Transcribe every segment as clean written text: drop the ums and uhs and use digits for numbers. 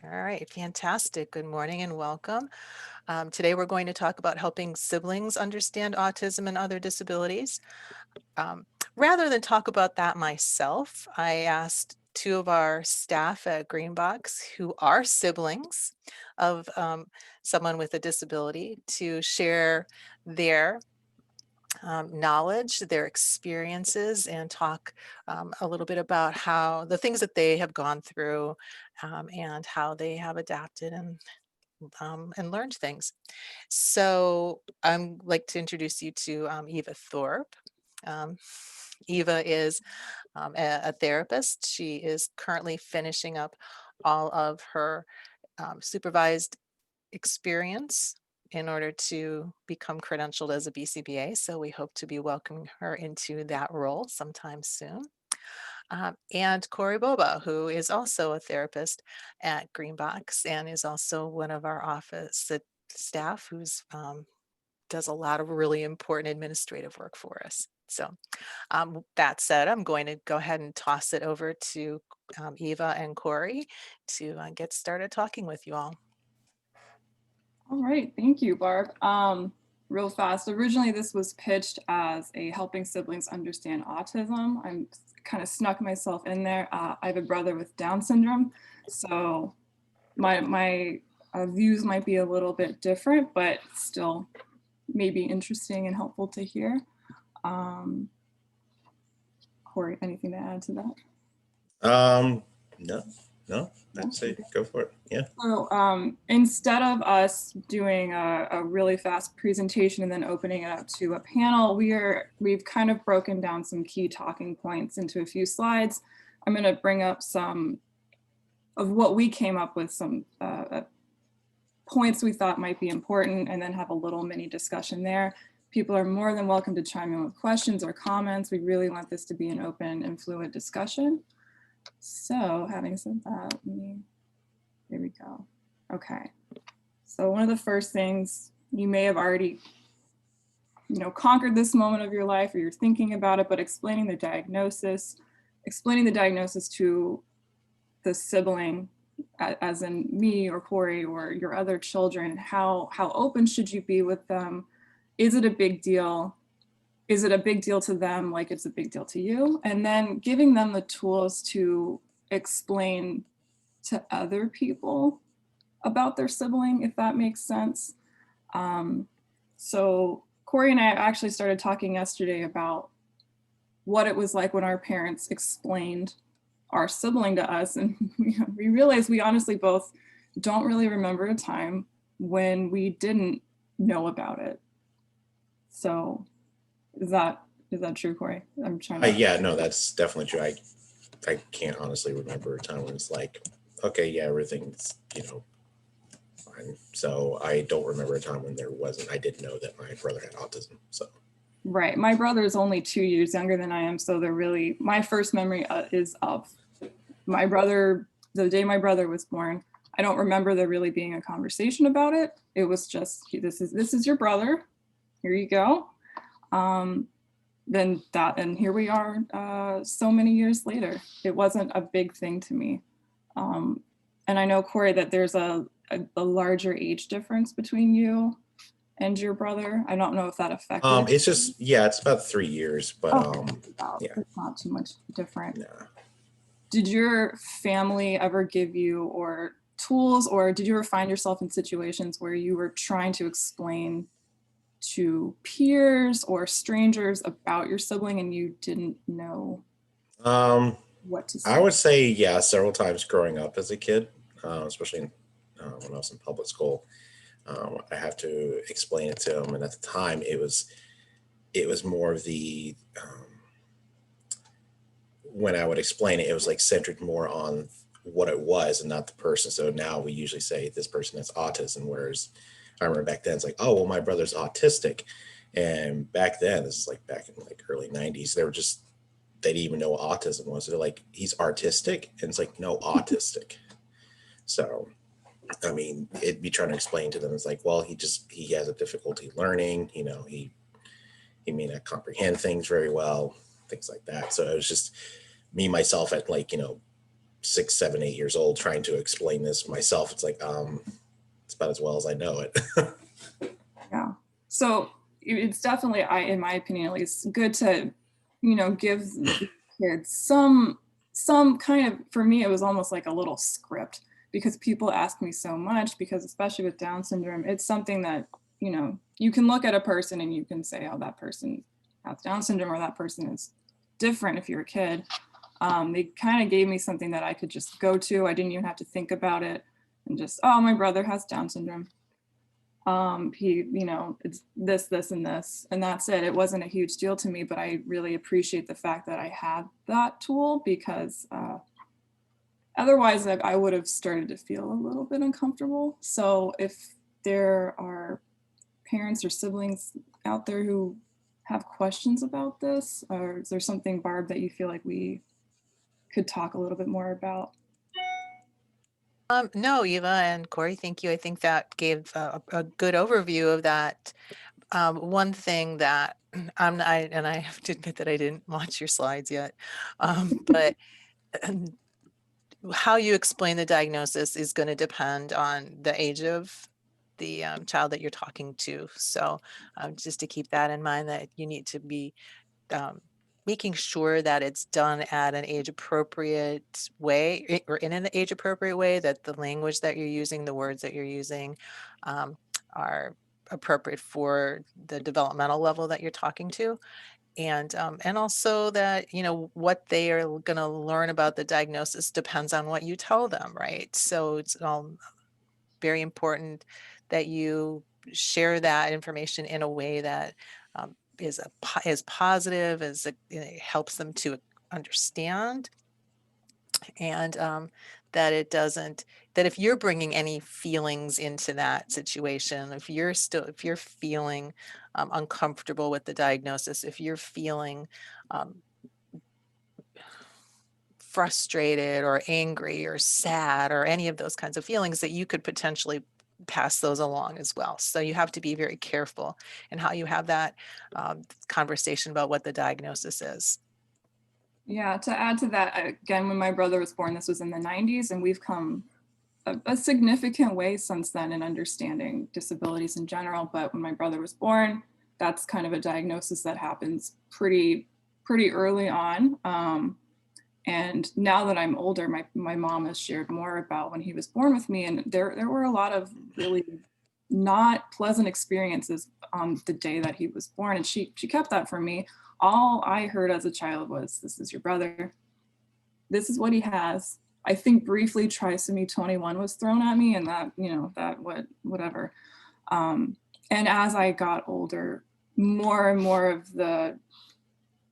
All right, fantastic. Good morning and welcome. Today we're going to talk about helping siblings understand autism and other disabilities. Um, Rather than talk about that myself, I asked two of our staff at Greenbox, who are siblings of someone with a disability, to share their knowledge, their experiences, and talk a little bit about how the things that they have gone through and how they have adapted and learned things. So I'm like to introduce you to Eva Thorpe. Um, Eva is a therapist. She is currently finishing up all of her supervised experience in order to become credentialed as a BCBA. So we hope to be welcoming her into that role sometime soon. And Corey Boba, who is also a therapist at Greenbox and is also one of our office staff who's does a lot of really important administrative work for us. So that said, I'm going to go ahead and toss it over to Eva and Corey to get started talking with you all. All right, thank you, Barb. Real fast, originally this was pitched as a helping siblings understand autism. I'm kind of snuck myself in there. I have a brother with Down syndrome, so my views might be a little bit different, but still maybe interesting and helpful to hear. Corey, anything to add to that? No, I'd say go for it. Yeah. So instead of us doing a really fast presentation and then opening it up to a panel, we've kind of broken down some key talking points into a few slides. I'm going to bring up some of what we came up with, some points we thought might be important, and then have a little mini discussion there. People are more than welcome to chime in with questions or comments. We really want this to be an open and fluid discussion. So having said that, there we go. Okay. So one of the first things, you may have already, conquered this moment of your life, or you're thinking about it, but explaining the diagnosis to the sibling, as in me or Corey or your other children, how open should you be with them? Is it a big deal? Is it a big deal to them like it's a big deal to you? And then giving them the tools to explain to other people about their sibling, if that makes sense. So Corey and I actually started talking yesterday about what it was like when our parents explained our sibling to us. And we realized we honestly both don't really remember a time when we didn't know about it. So is that true, Corey? I'm trying to. Yeah, no, that's definitely true. I can't honestly remember a time when it's like, okay, yeah, everything's, fine. So I don't remember a time when I didn't know that my brother had autism. So. Right. My brother is only 2 years younger than I am. So my first memory is of my brother, the day my brother was born. I don't remember there really being a conversation about it. It was just, this is your brother. Here you go. And here we are so many years later. It wasn't a big thing to me. And I know, Corey, that there's a larger age difference between you and your brother. I don't know if that affected. It's just, yeah, it's about 3 years, but yeah, it's not too much different. Yeah. Did your family ever give you or tools, or did you ever find yourself in situations where you were trying to explain to peers or strangers about your sibling and you didn't know what to say? I would say, yeah, several times growing up as a kid, especially when I was in public school. I have to explain it to them, and at the time it was more of the when I would explain it, it was like centered more on what it was and not the person. So now we usually say this person has autism, whereas I remember back then it's like, oh well, my brother's autistic, and back then, this is like back in like early 90s, they didn't even know what autism was. They're like, he's artistic, and it's like, no, autistic. So I mean, it'd be trying to explain to them, it's like, well, he has a difficulty learning, he may not comprehend things very well, things like that. So it was just me, myself at like, 6, 7, 8 years old trying to explain this myself. It's like, it's about as well as I know it. Yeah. So it's definitely, in my opinion, at least, good to, give kids some kind of, for me, it was almost like a little script, because people ask me so much, because especially with Down syndrome, it's something that, you can look at a person and you can say, oh, that person has Down syndrome, or that person is different if you're a kid. They kind of gave me something that I could just go to. I didn't even have to think about it, and just, oh, my brother has Down syndrome. He, it's this, and this, and that's it. It wasn't a huge deal to me, but I really appreciate the fact that I had that tool, because otherwise I would have started to feel a little bit uncomfortable. So if there are parents or siblings out there who have questions about this, or is there something, Barb, that you feel like we could talk a little bit more about? No, Eva and Corey, thank you. I think that gave a good overview of that. One thing that and I have to admit that I didn't watch your slides yet, but how you explain the diagnosis is going to depend on the age of the child that you're talking to. So just to keep that in mind, that you need to be making sure that it's done at an age appropriate way, or in an age appropriate way, that the language that you're using, the words that you're using are appropriate for the developmental level that you're talking to. And also that, what they are going to learn about the diagnosis depends on what you tell them, right? So it's very important that you share that information in a way that is positive, as it helps them to understand, and that it doesn't, that if you're bringing any feelings into that situation, if you're feeling uncomfortable with the diagnosis, if you're feeling um, frustrated or angry or sad or any of those kinds of feelings, that you could potentially pass those along as well. So you have to be very careful in how you have that conversation about what the diagnosis is. Yeah, to add to that, again, when my brother was born, this was in the 90s, and we've come a significant way since then in understanding disabilities in general. But when my brother was born, that's kind of a diagnosis that happens pretty early on. And now that I'm older, my mom has shared more about when he was born with me, and there were a lot of really not pleasant experiences on the day that he was born, and she kept that from me. All I heard as a child was, "This is your brother. This is what he has." I think briefly trisomy 21 was thrown at me, and that, whatever. And as I got older, more and more of the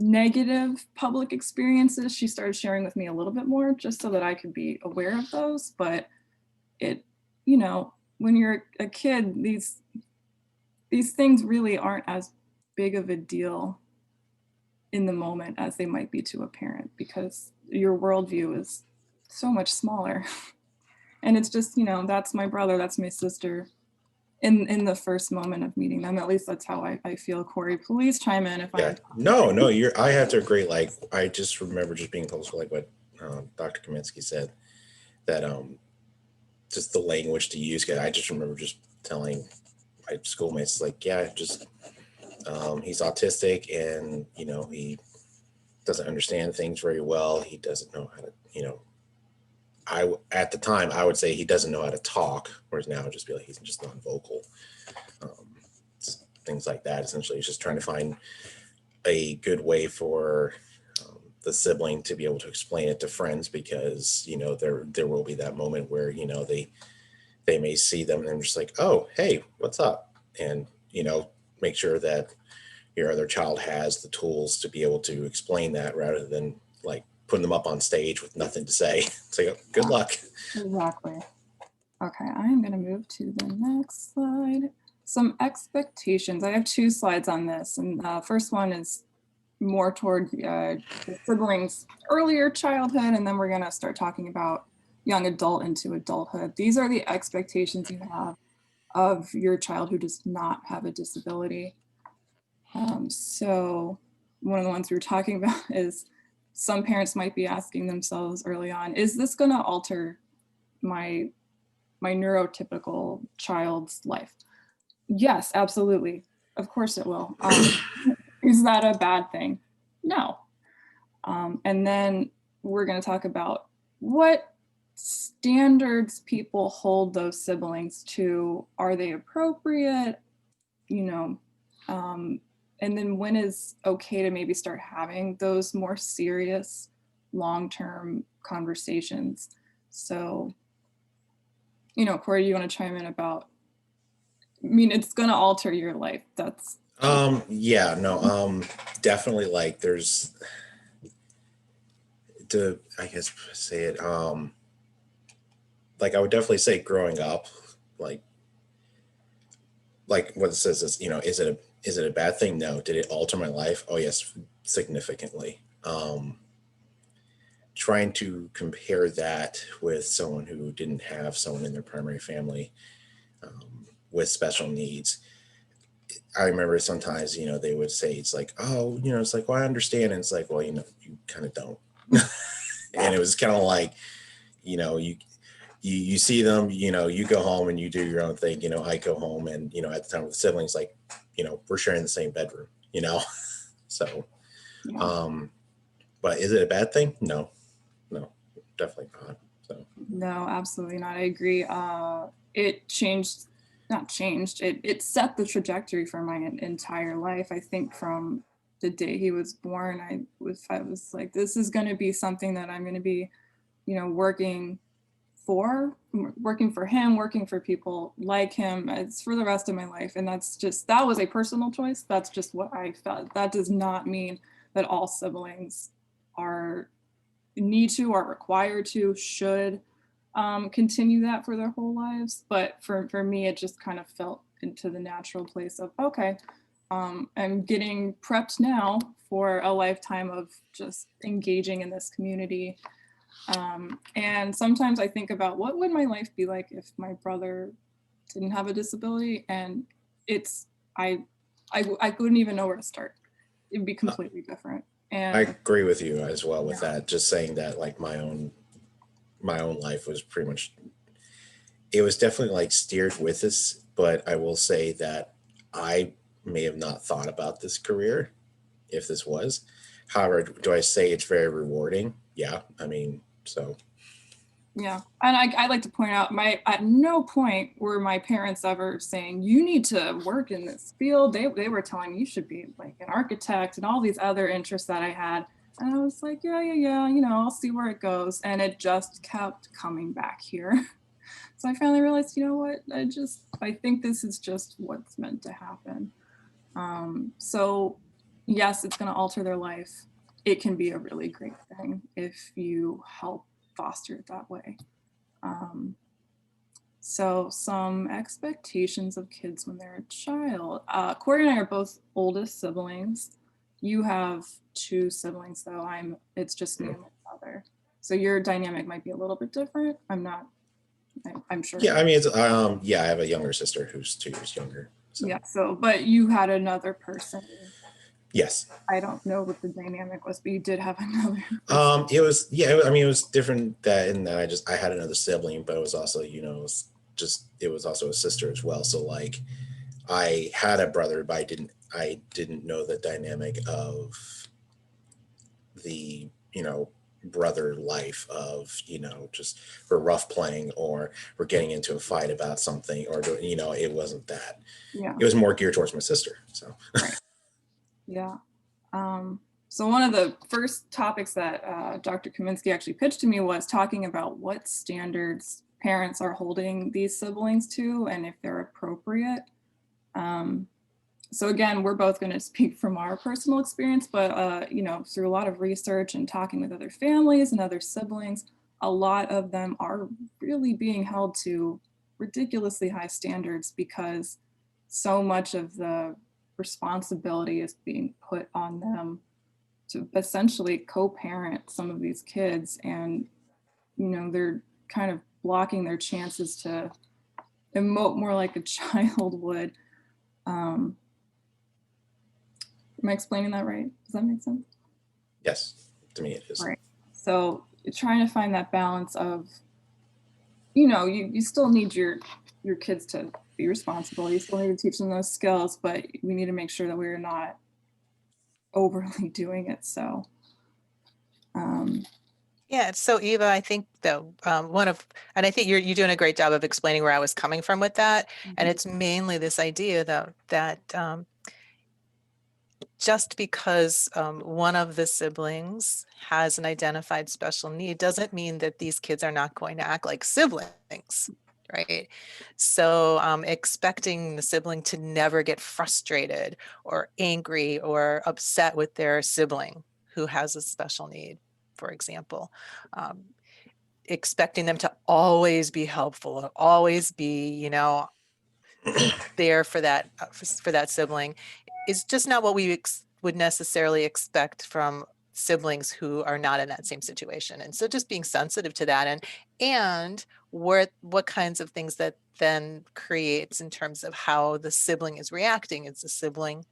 negative public experiences she started sharing with me a little bit more, just so that I could be aware of those. But it, when you're a kid, these things really aren't as big of a deal in the moment as they might be to a parent, because your worldview is so much smaller. And it's just, that's my brother, that's my sister, in the first moment of meeting them. At least that's how I feel. Corey, please chime in if Yeah, I'm. no, I have to agree. Like, I just remember just being close to like what Dr. Kaminsky said, that just the language to use. 'Cause I just remember just telling my schoolmates, like, yeah, just he's autistic, and he doesn't understand things very well. He doesn't know how to, at the time I would say he doesn't know how to talk, whereas now I'd just be like, he's just non-vocal. Um, Things like that. Essentially, he's just trying to find a good way for the sibling to be able to explain it to friends, because there will be that moment where they may see them and they're just like, oh, hey, what's up? And make sure that your other child has the tools to be able to explain that, rather than like putting them up on stage with nothing to say. It's like, oh, good luck. Exactly. Okay, I am going to move to the next slide. Some expectations. I have 2 slides on this, and first one is more toward the siblings' earlier childhood, and then we're going to start talking about young adult into adulthood. These are the expectations you have of your child who does not have a disability. So one of the ones we were talking about is some parents might be asking themselves early on, is this going to alter my neurotypical child's life? Yes, absolutely. Of course it will. Is that a bad thing? No. And then we're going to talk about what standards people hold those siblings to. Are they appropriate? You know, and then when is okay to maybe start having those more serious long-term conversations? So, you know, Corey, you want to chime in about, I mean, it's going to alter your life. That's Yeah, no, definitely, like, there's, to, I guess, say it, like, I would definitely say growing up, like what it says is, is it a bad thing? No. Did it alter my life? Oh yes, significantly. Trying to compare that with someone who didn't have someone in their primary family with special needs. I remember sometimes, they would say, it's like, oh, it's like, well, I understand. And it's like, well, you kind of don't. And it was kind of like, you see them, you go home and you do your own thing. I go home and, at the time with the siblings, like, we're sharing the same bedroom, so, yeah. But is it a bad thing? No, definitely not. So, No, absolutely not. I agree. It changed, not changed, it set the trajectory for my entire life. I think from the day he was born, I was like, this is going to be something that I'm going to be, working for him, working for people like him. It's for the rest of my life. And that was a personal choice. That's just what I felt. That does not mean that all siblings need to, are required to, should continue that for their whole lives. But for me, it just kind of felt into the natural place of, okay, I'm getting prepped now for a lifetime of just engaging in this community. And sometimes I think about, what would my life be like if my brother didn't have a disability? And I couldn't even know where to start. It'd be completely different. I And agree with you as well with yeah. that. Just saying that, like, my own life was pretty much, it was definitely like steered with this, but I will say that I may have not thought about this career if this was. However, do I say it's very rewarding? Yeah. I mean, so. Yeah, and I like to point out, at no point were my parents ever saying, you need to work in this field. They were telling me you should be like an architect and all these other interests that I had. And I was like, yeah, I'll see where it goes. And it just kept coming back here. So I finally realized, you know what, I think this is just what's meant to happen. So yes, it's going to alter their life. It can be a really great thing if you help foster it that way. So some expectations of kids when they're a child. Corey and I are both oldest siblings. You have two siblings though. It's just me and my brother. So your dynamic might be a little bit different. I'm sure. Yeah, I mean, it's, yeah, I have a younger sister who's 2 years younger. So. Yeah, but you had another person. Yes. I don't know what the dynamic was, but you did have another person. It was, yeah, I mean, it was different in that I had another sibling, but it was also, it was also a sister as well. So, like, I had a brother, but I didn't know the dynamic of the, brother life of, just we're rough playing or we're getting into a fight about something, or, it wasn't that. Yeah. It was more geared towards my sister. So. Right. Yeah. So one of the first topics that Dr. Kaminsky actually pitched to me was talking about what standards parents are holding these siblings to and if they're appropriate. So again, we're both going to speak from our personal experience, but through a lot of research and talking with other families and other siblings, a lot of them are really being held to ridiculously high standards because so much of the responsibility is being put on them to essentially co-parent some of these kids, and they're kind of blocking their chances to emote more like a child would. Am I explaining that right? Does that make sense? Yes. To me, it is. Right. So trying to find that balance of, you still need your kids to be responsible. You still need to teach them those skills, but we need to make sure that we're not overly doing it. So, Yeah, so Eva, I think though and I think you're doing a great job of explaining where I was coming from with that, and it's mainly this idea though that just because one of the siblings has an identified special need doesn't mean that these kids are not going to act like siblings, right? So expecting the sibling to never get frustrated or angry or upset with their sibling who has a special need, for example. Expecting them to always be helpful, always be, there for that sibling is just not what we would necessarily expect from siblings who are not in that same situation. And so just being sensitive to that and what kinds of things that then creates in terms of how the sibling is reacting. It's the sibling,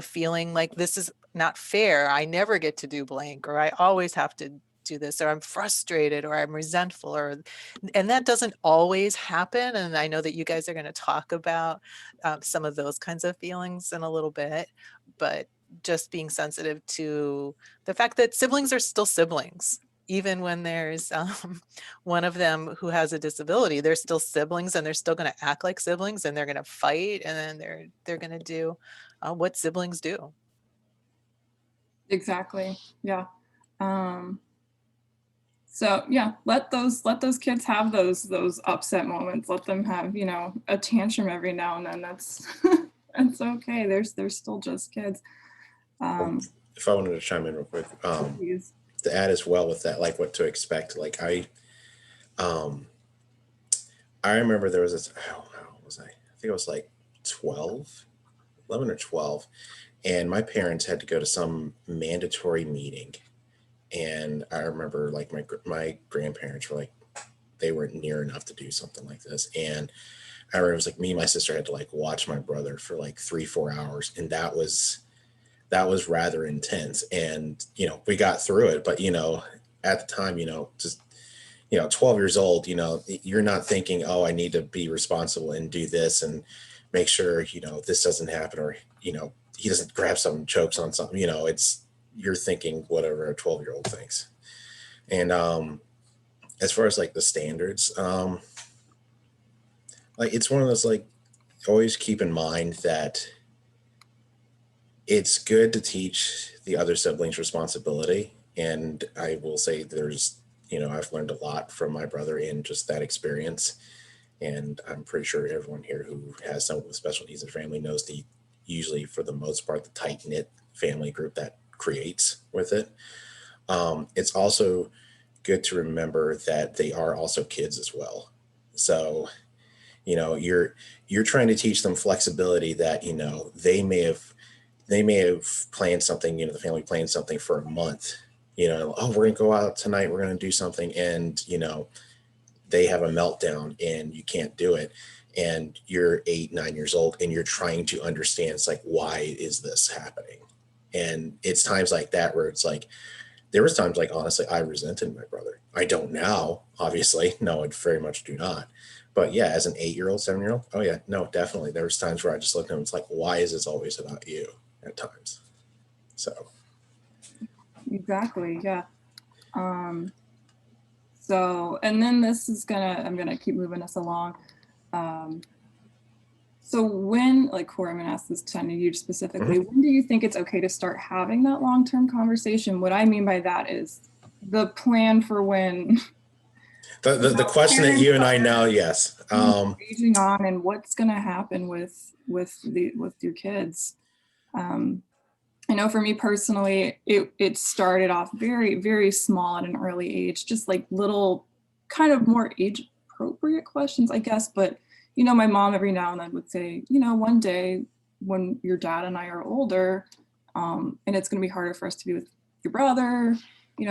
feeling like this is not fair. I never get to do blank, or I always have to do this, or I'm frustrated, or I'm resentful, and that doesn't always happen. And I know that you guys are going to talk about some of those kinds of feelings in a little bit, but just being sensitive to the fact that siblings are still siblings. Even when there's one of them who has a disability, they're still siblings, and they're still going to act like siblings, and they're going to fight, and then they're going to do what siblings do. exactly. Yeah. So yeah, let those kids have those upset moments. Let them have, a tantrum every now and then. That's that's okay. They're still just kids. If I wanted to chime in real quick, Please. to add as well with that, like what to expect. Like I remember there was this, how was I? I think I was like 12, 11 or 12. And my parents had to go to some mandatory meeting. And I remember like my grandparents were like, they weren't near enough to do something like this. And I remember it was like me and my sister had to like watch my brother for like 3-4 hours. And that was rather intense. And, we got through it, but, at the time, just, 12 years old, you're not thinking, oh, I need to be responsible and do this and make sure, this doesn't happen, or, he doesn't grab something, chokes on something, you're thinking whatever a 12-year-old thinks. And as far as like the standards, like it's one of those, like, always keep in mind that it's good to teach the other siblings responsibility. And I will say I've learned a lot from my brother in just that experience. And I'm pretty sure everyone here who has someone with special needs in their family knows usually for the most part, the tight knit family group that creates with it. It's also good to remember that they are also kids as well. So, you're trying to teach them flexibility that, they may have planned something, the family planned something for a month, oh, we're going to go out tonight, we're going to do something. And, they have a meltdown and you can't do it. And you're 8, 9 years old and you're trying to understand, it's like, why is this happening? And it's times like that where it's like, there was times like, honestly, I resented my brother. I don't now, obviously. No, I very much do not. But yeah, as an 8-year-old, 7-year-old, oh yeah, no, definitely. There was times where I just looked at him, it's like, why is this always about you at times? So. Exactly. Yeah. So, and then I'm gonna keep moving us along. So when, like Corey, I'm gonna ask this to you specifically, when do you think it's okay to start having that long-term conversation? What I mean by that is the plan for when The question that you and I know, yes. aging on and what's gonna happen with your kids. I know for me personally, it started off very, very small at an early age, just like little kind of more age appropriate questions, I guess. But, my mom every now and then would say, one day when your dad and I are older, and it's going to be harder for us to be with your brother, do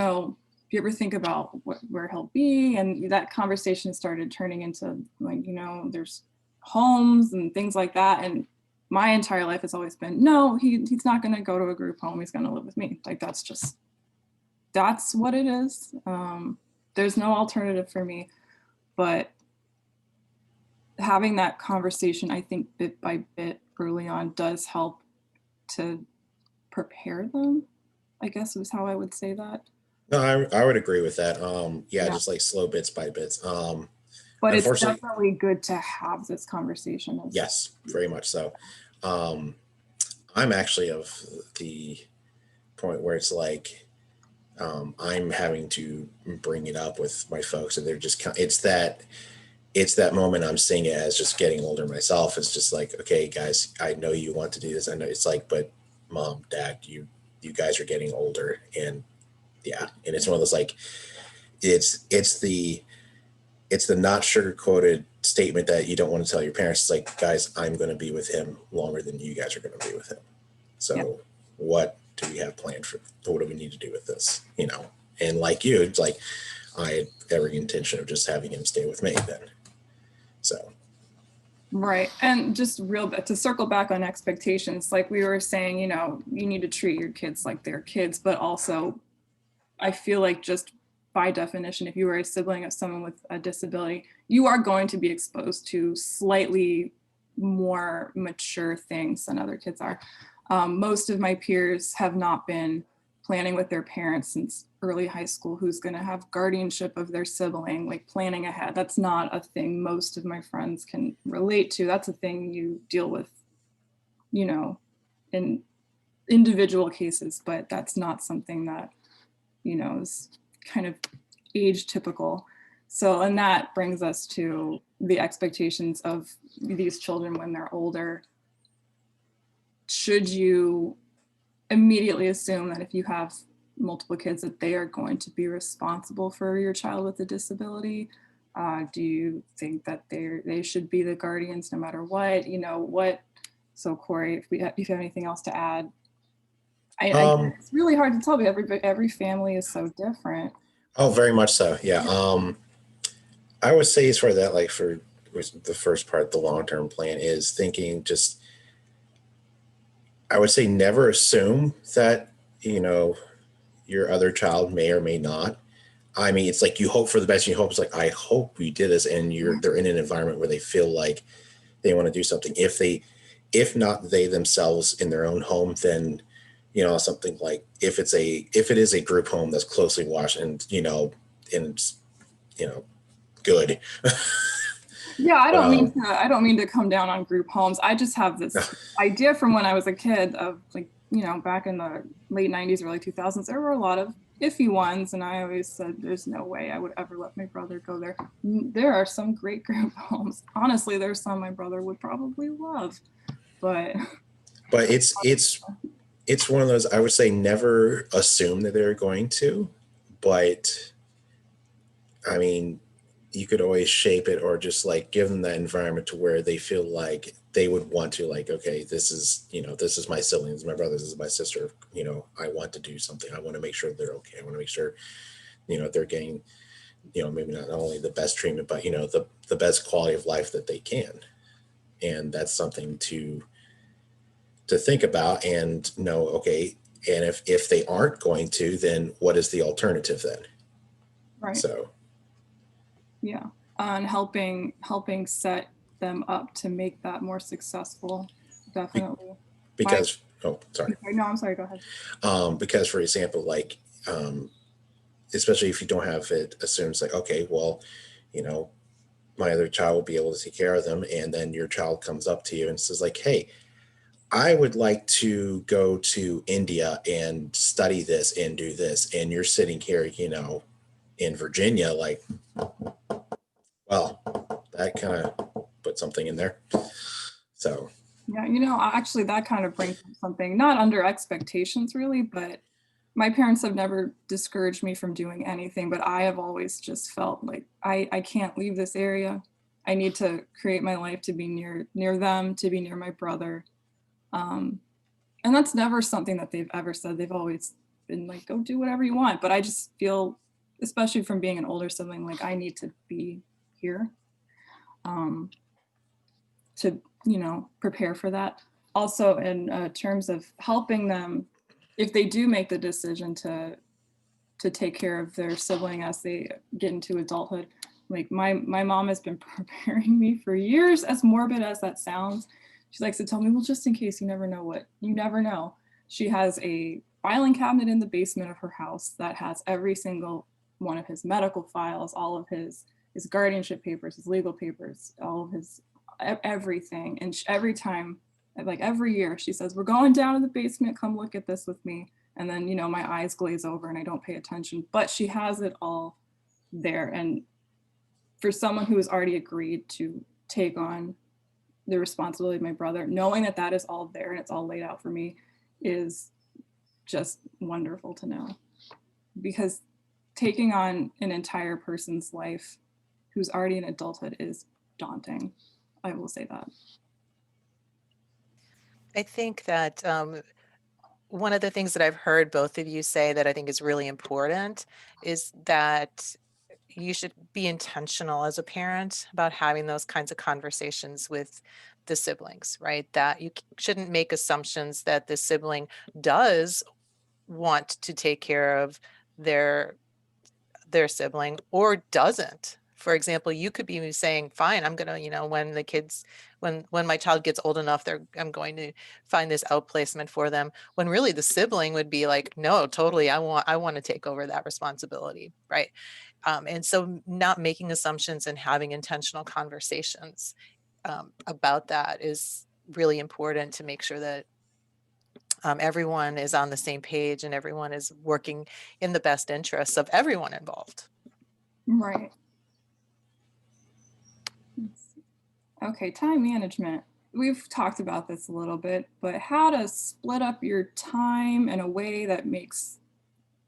you ever think about where he'll be? And that conversation started turning into like, there's homes and things like that. And my entire life has always been, no, he's not going to go to a group home. He's going to live with me. Like, that's just that's what it is. There's no alternative for me, but having that conversation, I think bit by bit early on does help to prepare them, I guess was how I would say that. No, I would agree with that. Yeah, Yeah. just like slow bits by bits. But it's Unfortunately, definitely good to have this conversation. yes, very much so. I'm actually of the point where it's like I'm having to bring it up with my folks, and they're just it's that moment I'm seeing it as just getting older myself. It's just like, okay, guys, I know you want to do this. I know it's like, but mom, dad, you guys are getting older, and yeah, and it's one of those like it's the not sugar coated statement that you don't want to tell your parents. It's like, guys, I'm going to be with him longer than you guys are going to be with him. So Yeah. what do we have planned for? What do we need to do with this? You know, and like you, it's like I had every intention of just having him stay with me then. So. Right. And just real bit to circle back on expectations, like we were saying, you need to treat your kids like they're kids, but also I feel like just by definition, if you are a sibling of someone with a disability, you are going to be exposed to slightly more mature things than other kids are. Most of my peers have not been planning with their parents since early high school who's going to have guardianship of their sibling, like planning ahead. That's not a thing most of my friends can relate to. That's a thing you deal with, in individual cases, but that's not something that, is kind of age typical. So, and that brings us to the expectations of these children when they're older. Should you immediately assume that if you have multiple kids that they are going to be responsible for your child with a disability? Do you think that they should be the guardians no matter what? So Corey, if you have anything else to add. It's really hard to tell because every family is so different. Oh, very much so. Yeah. I would say as far as that, like for the first part, the long-term plan is thinking just, I would say never assume that, your other child may or may not. I mean, it's like you hope for the best. You hope it's like, I hope we did this, and they're in an environment where they feel like they want to do something. If not they themselves in their own home, then something like if it is a group home that's closely watched and good. Yeah, I But don't mean to come down on group homes. I just have this idea from when I was a kid of like, back in the late 90s, early 2000s, there were a lot of iffy ones. And I always said, there's no way I would ever let my brother go there. There are some great group homes. Honestly, there's some my brother would probably love, but it's one of those, I would say never assume that they're going to, but I mean, you could always shape it or just like give them that environment to where they feel like they would want to, like, okay, this is my siblings, my brothers, this is my sister, I want to do something. I want to make sure they're okay. I want to make sure, they're getting, maybe not only the best treatment, but, the best quality of life that they can. And that's something to think about and know, okay, and if they aren't going to, then what is the alternative then? right. So yeah, and helping set them up to make that more successful, definitely. because sorry, no, I'm sorry, go ahead. Because for example, like especially if you don't have it assumes like, okay, well, my other child will be able to take care of them, and then your child comes up to you and says like, hey, I would like to go to India and study this and do this, and you're sitting here, in Virginia, like, well, that kind of put something in there. So yeah, actually that kind of brings up something not under expectations really, but my parents have never discouraged me from doing anything, but I have always just felt like I can't leave this area. I need to create my life to be near them, to be near my brother. And that's never something that they've ever said. They've always been like, go do whatever you want. But I just feel, especially from being an older sibling, like I need to be here to, prepare for that. Also, in terms of helping them, if they do make the decision to to take care of their sibling as they get into adulthood. Like my mom has been preparing me for years, as morbid as that sounds. She likes to tell me, well, just in case, you never know. She has a filing cabinet in the basement of her house that has every single one of his medical files, all of his guardianship papers, his legal papers, all of his everything. And every time, like every year, she says, we're going down to the basement, come look at this with me. And then, you know, my eyes glaze over and I don't pay attention, but she has it all there. And for someone who has already agreed to take on the responsibility of my brother, knowing that that is all there and it's all laid out for me is just wonderful to know. Because taking on an entire person's life who's already in adulthood is daunting. I will say that. I think that one of the things that I've heard both of you say that I think is really important is that you should be intentional as a parent about having those kinds of conversations with the siblings, right? That you shouldn't make assumptions that the sibling does want to take care of their sibling or doesn't. For example, you could be saying, fine, I'm going to, you know, when the kids, when my child gets old enough, I'm going to find this outplacement for them, when really the sibling would be like, no, totally, I want to take over that responsibility, right? And so not making assumptions and having intentional conversations about that is really important to make sure that everyone is on the same page and everyone is working in the best interests of everyone involved. Right. Okay, time management. We've talked about this a little bit, but how to split up your time in a way that makes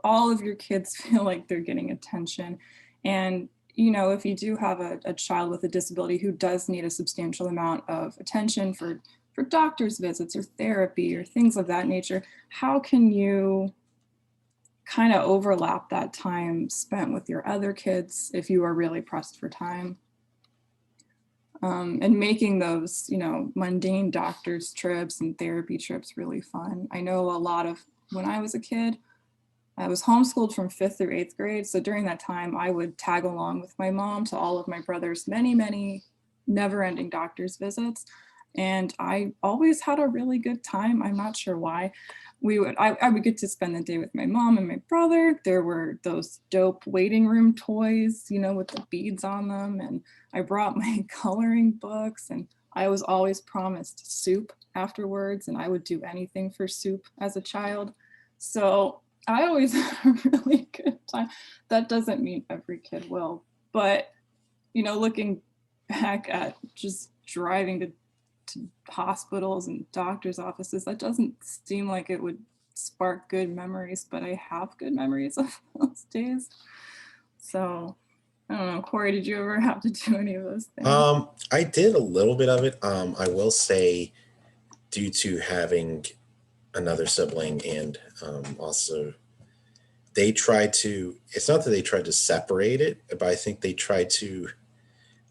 all of your kids feel like they're getting attention. And, you know, if you do have a child with a disability who does need a substantial amount of attention for doctor's visits or therapy or things of that nature, how can you kind of overlap that time spent with your other kids if you are really pressed for time? And making those, you know, mundane doctor's trips and therapy trips really fun. I know a lot of, when I was a kid, I was homeschooled from 5th through 8th grade. So during that time, I would tag along with my mom to all of my brother's many never-ending doctor's visits. And I always had a really good time. I'm not sure why. I would get to spend the day with my mom and my brother. There were those dope waiting room toys, you know, with the beads on them. And I brought my coloring books, and I was always promised soup afterwards. And I would do anything for soup as a child. So I always had a really good time. That doesn't mean every kid will, but, you know, looking back at just driving to hospitals and doctor's offices, that doesn't seem like it would spark good memories, but I have good memories of those days. So I don't know, Corey, did you ever have to do any of those things? I did a little bit of it. I will say, due to having another sibling and also they tried to, it's not that they tried to separate it, but I think they tried to,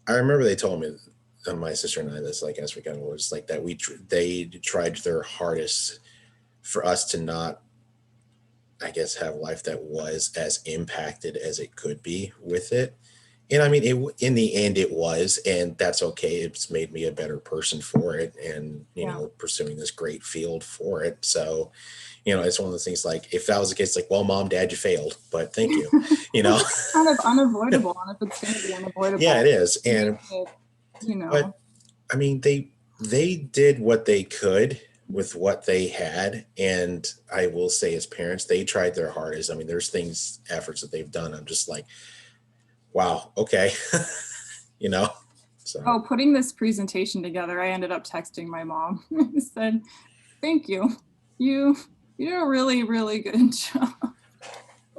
I remember they told me, my sister and I, this, like, as we got older, it's like that they tried their hardest for us to not, I guess, have life that was as impacted as it could be with it. And I mean, in the end, it was, and that's okay. It's made me a better person for it, and you know, pursuing this great field for it. So, you know, it's one of those things. Like, if that was the case, like, well, mom, dad, you failed, but thank you. You know, it's kind of unavoidable, and if it's going to be unavoidable, yeah, it is. And you know, but I mean, they did what they could with what they had, and I will say, as parents, they tried their hardest. I mean, there's efforts that they've done. I'm just like, wow, okay. You know, so. Oh, putting this presentation together, I ended up texting my mom. I said, thank you. You did a really good job.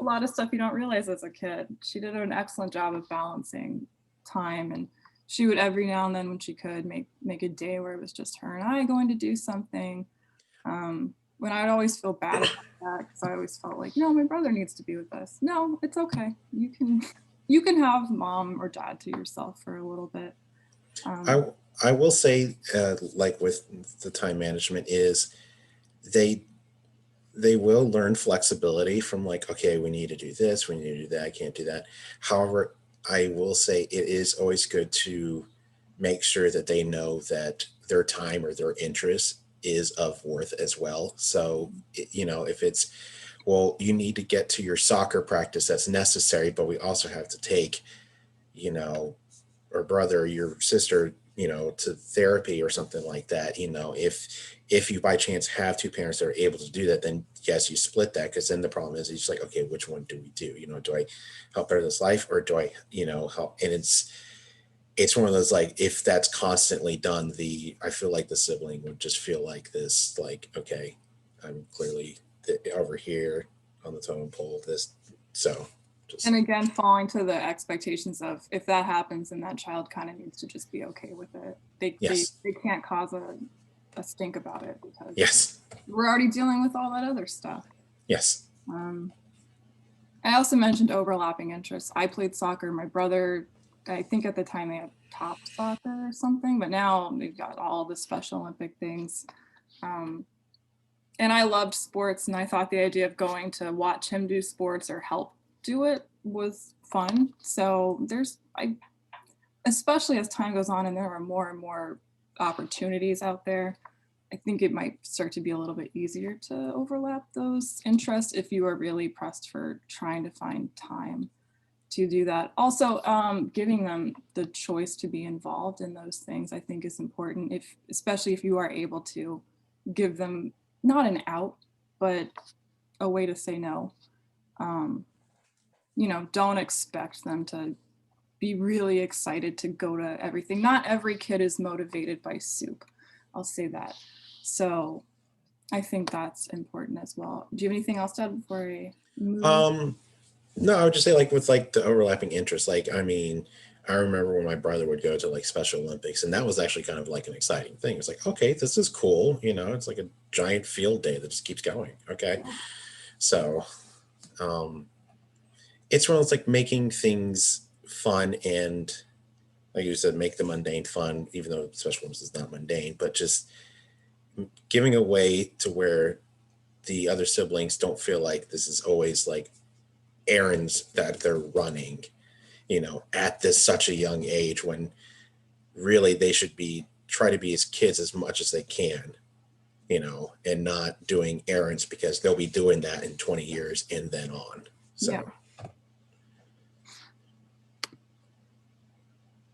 A lot of stuff you don't realize as a kid. She did an excellent job of balancing time, and she would every now and then when she could make a day where it was just her and I going to do something. When I'd always feel bad about that, because I always felt like, no, my brother needs to be with us. No, it's okay. You can have mom or dad to yourself for a little bit. I will say, like with the time management, is they they will learn flexibility from like, okay, we need to do this, we need to do that, I can't do that. However, I will say it is always good to make sure that they know that their time or their interest is of worth as well. So, you know, if it's, well, you need to get to your soccer practice, that's necessary, but we also have to take, you know, or brother or your sister, you know, to therapy or something like that. You know, if you by chance have two parents that are able to do that, then yes, you split that, because then the problem is it's like, okay, which one do we do? You know, do I help better this life, or do I, you know, help? And it's one of those, like, if that's constantly done, I feel like the sibling would just feel like this, like, okay, I'm clearly over here on the totem pole, this, so just, And again, falling to the expectations of, if that happens, then that child kind of needs to just be okay with it. yes, They can't cause a stink about it, because yes, we're already dealing with all that other stuff. yes, I also mentioned overlapping interests. I played soccer. My brother, I think at the time they had top soccer or something, but now they've got all the Special Olympic things. And I loved sports, and I thought the idea of going to watch him do sports or help do it was fun. So especially as time goes on and there are more and more opportunities out there, I think it might start to be a little bit easier to overlap those interests if you are really pressed for trying to find time to do that. Also, giving them the choice to be involved in those things, I think, is important, especially if you are able to give them not an out, but a way to say no. You know, don't expect them to be really excited to go to everything. Not every kid is motivated by soup. I'll say that. So I think that's important as well. Do you have anything else to add before I move? no, I would just say, like, with like the overlapping interests, like, I mean, I remember when my brother would go to like Special Olympics, and that was actually kind of like an exciting thing. It's like, okay, this is cool, you know, it's like a giant field day that just keeps going. Okay. So it's one of those, like, making things fun, and like you said, make the mundane fun, even though Special Olympics is not mundane, but just giving a way to where the other siblings don't feel like this is always like errands that they're running, you know, at this such a young age, when really they should be try to be as kids as much as they can, you know, and not doing errands, because they'll be doing that in 20 years and then on. So Yeah.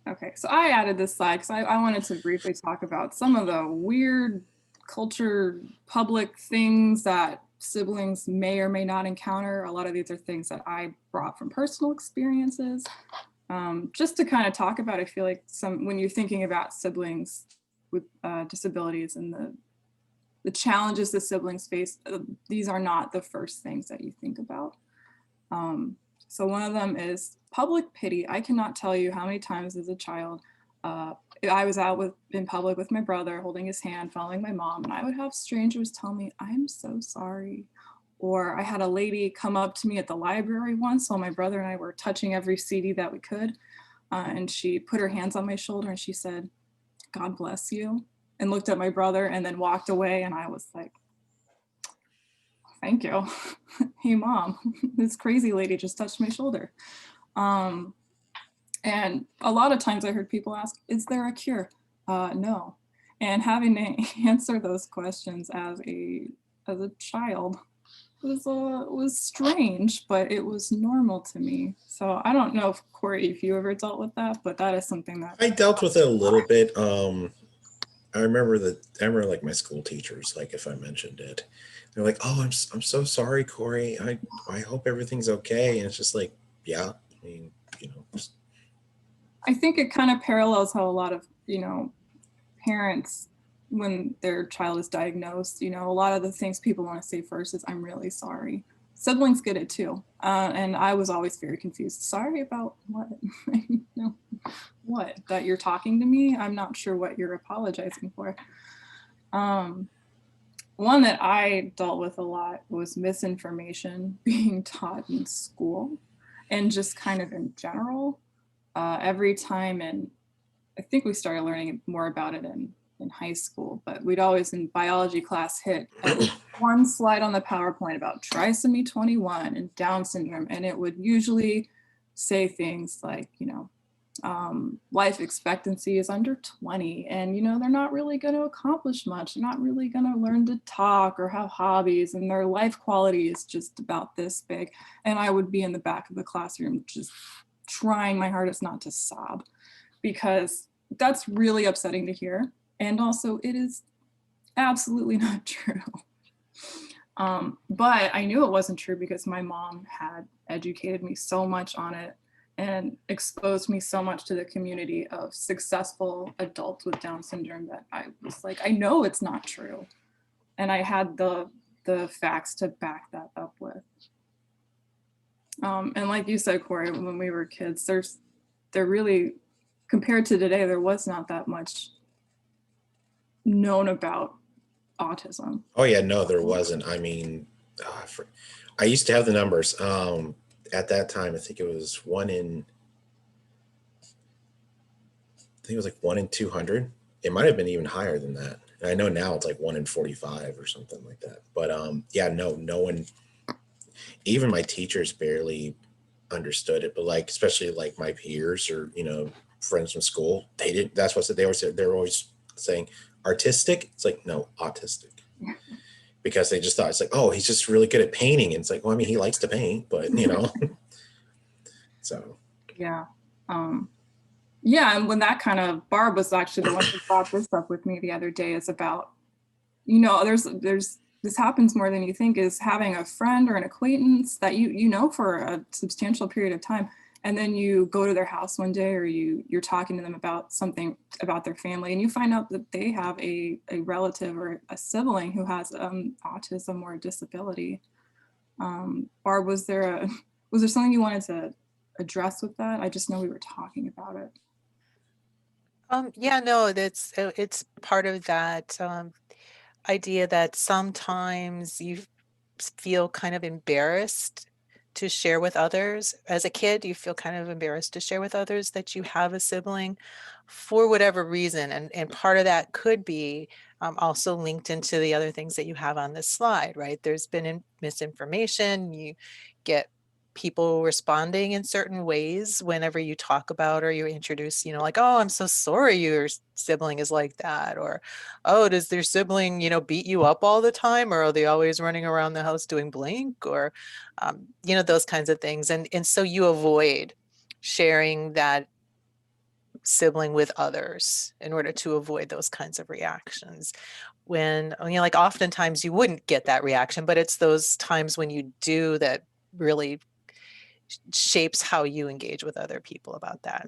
Okay, so I added this slide because I wanted to briefly talk about some of the weird culture, public things that siblings may or may not encounter. A lot of these are things that I brought from personal experiences. Just to kind of talk about, I feel like when you're thinking about siblings with disabilities and the challenges the siblings face, these are not the first things that you think about. So one of them is public pity. I cannot tell you how many times as a child I was out in public with my brother, holding his hand, following my mom, and I would have strangers tell me, "I'm so sorry." Or I had a lady come up to me at the library once while my brother and I were touching every CD that we could, and she put her hands on my shoulder and she said, "God bless you," and looked at my brother and then walked away, and I was like, "Thank you." Hey mom, this crazy lady just touched my shoulder. And a lot of times I heard people ask, is there a cure? No. And having to answer those questions as a child was strange, but it was normal to me. So I don't know if Corey, if you ever dealt with that, but that is something that I dealt with it a little bit. I remember like my school teachers, like, if I mentioned it, they're like, "Oh, I'm so sorry, Corey. I hope everything's okay." And it's just like, yeah, I mean, you know, just, I think it kind of parallels how a lot of, parents, when their child is diagnosed, a lot of the things people want to say first is, "I'm really sorry." Siblings get it too. And I was always very confused. Sorry about what? No, what? That you're talking to me? I'm not sure what you're apologizing for. One that I dealt with a lot was misinformation being taught in school and just kind of in general. Every time, and I think we started learning more about it in high school, but we'd always in biology class hit one slide on the PowerPoint about trisomy 21 and Down syndrome, and it would usually say things like, life expectancy is under 20, and they're not really going to accomplish much. They're not really going to learn to talk or have hobbies, and their life quality is just about this big. And I would be in the back of the classroom just trying my hardest not to sob, because that's really upsetting to hear. And also, it is absolutely not true. But I knew it wasn't true because my mom had educated me so much on it and exposed me so much to the community of successful adults with Down syndrome that I was like, I know it's not true. And I had the facts to back that up with. And like you said, Corey, when we were kids, there really, compared to today, there was not that much known about autism. Oh yeah, no, there wasn't. I mean, I used to have the numbers. At that time, I think it was one in 200. It might have been even higher than that. And I know now it's like 1 in 45 or something like that. But yeah, no one, even my teachers barely understood it. But like, especially like my peers or, friends from school, they didn't, that's what they always said. They were always saying artistic. It's like, no, autistic. Because they just thought it's like, oh, he's just really good at painting. And it's like, well, I mean, he likes to paint, but so. Yeah. Yeah. And when that kind of, Barb was actually the one who brought this up with me the other day, is about, there's, this happens more than you think, is having a friend or an acquaintance that you know for a substantial period of time. And then you go to their house one day, or you're talking to them about something about their family, and you find out that they have a relative or a sibling who has autism or a disability. Barb, was there something you wanted to address with that? I just know we were talking about it. Yeah, no, it's part of that idea that sometimes you feel kind of embarrassed to share with others. As a kid, you feel kind of embarrassed to share with others that you have a sibling for whatever reason. And part of that could be also linked into the other things that you have on this slide, right? There's been misinformation. You get people responding in certain ways whenever you talk about or you introduce, like, oh, I'm so sorry your sibling is like that, or, oh, does their sibling, beat you up all the time, or are they always running around the house doing blank, or, those kinds of things. And so you avoid sharing that sibling with others in order to avoid those kinds of reactions. When, like oftentimes you wouldn't get that reaction, but it's those times when you do that really shapes how you engage with other people about that.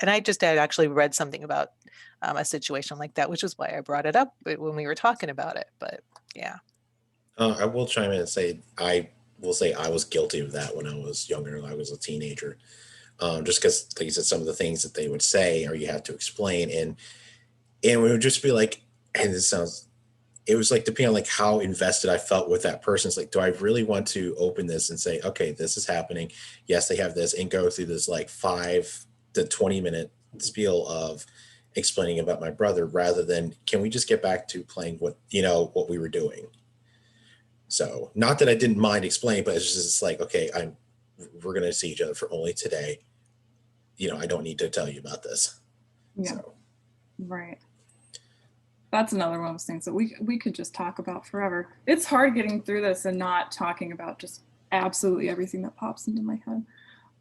And I just had actually read something about a situation like that, which is why I brought it up when we were talking about it. But yeah. I will chime in and say, I was guilty of that when I was younger. I was a teenager. Just because, like you said, some of the things that they would say or you have to explain, and we would just be like, and it was like depending on like how invested I felt with that person. It's like, do I really want to open this and say, okay, this is happening. Yes, they have this, and go through this like 5 to 20-minute spiel of explaining about my brother, rather than, can we just get back to playing what we were doing? So not that I didn't mind explaining, but it's just like, okay, we're going to see each other for only today. I don't need to tell you about this. Yeah. So. Right. That's another one of those things that we could just talk about forever. It's hard getting through this and not talking about just absolutely everything that pops into my head.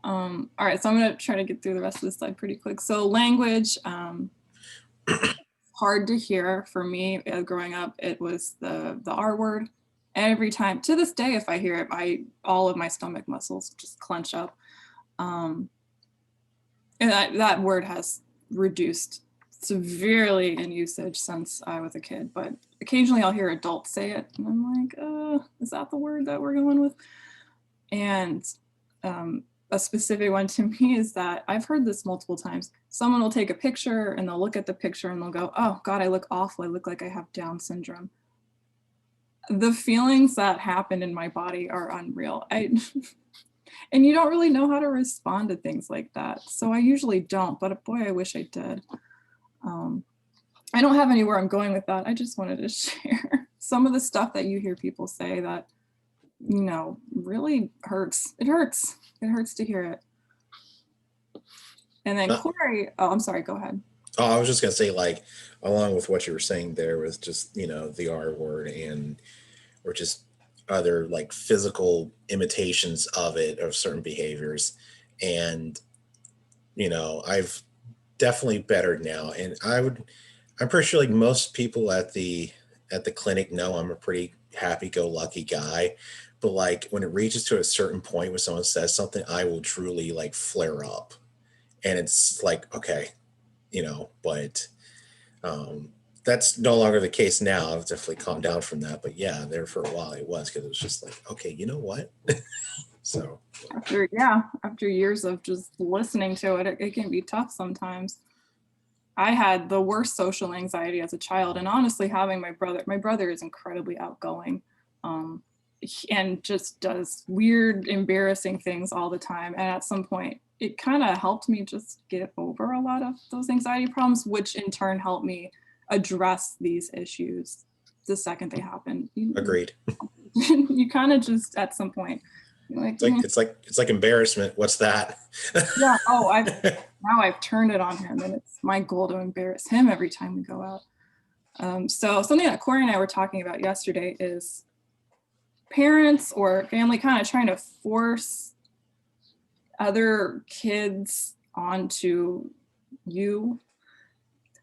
All right, so I'm going to try to get through the rest of this slide pretty quick. So language, hard to hear for me. Growing up, it was the R word. Every time, to this day, if I hear it, all of my stomach muscles just clench up. And that word has reduced severely in usage since I was a kid, but occasionally I'll hear adults say it and I'm like, is that the word that we're going with? And a specific one to me is that I've heard this multiple times. Someone will take a picture and they'll look at the picture and they'll go, oh God, I look awful. I look like I have Down syndrome. The feelings that happen in my body are unreal. And you don't really know how to respond to things like that. So I usually don't, but boy, I wish I did. I don't have anywhere I'm going with that. I just wanted to share. some of the stuff that you hear people say that, you know, really hurts. It hurts. It hurts to hear it. And then Corey, oh, I'm sorry, go ahead. Oh, I was just gonna say, like, along with what you were saying there with just, you know, the R word and or just other like physical imitations of it, of certain behaviors. And, you know, I've definitely bettered now. And I'm pretty sure like most people at the clinic know I'm a pretty happy-go-lucky guy. But like when it reaches to a certain point when someone says something, I will truly like flare up. And it's like, okay, you know, but um, that's no longer the case now. I've definitely calmed down from that. But yeah, there for a while it was, because it was just like, okay, you know what? So After years of just listening to it, it can be tough sometimes. I had the worst social anxiety as a child, and honestly, having my brother is incredibly outgoing, and just does weird, embarrassing things all the time. And at some point, it kind of helped me just get over a lot of those anxiety problems, which in turn helped me address these issues the second they happen. agreed. You kind of just at some point, you're like, It's like embarrassment. What's that? yeah. Oh, I've turned it on him, and it's my goal to embarrass him every time we go out. So something that Corey and I were talking about yesterday is parents or family kind of trying to force other kids onto you.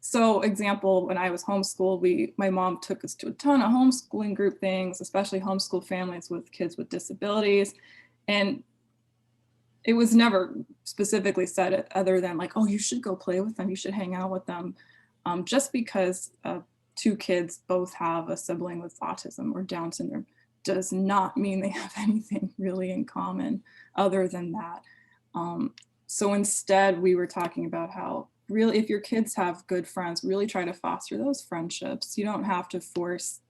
So example, when I was homeschooled, my mom took us to a ton of homeschooling group things, especially homeschool families with kids with disabilities. And it was never specifically said other than like, oh, you should go play with them, you should hang out with them. Just because two kids both have a sibling with autism or Down syndrome does not mean they have anything really in common other than that. So instead, we were talking about how really, if your kids have good friends, really try to foster those friendships. You don't have to force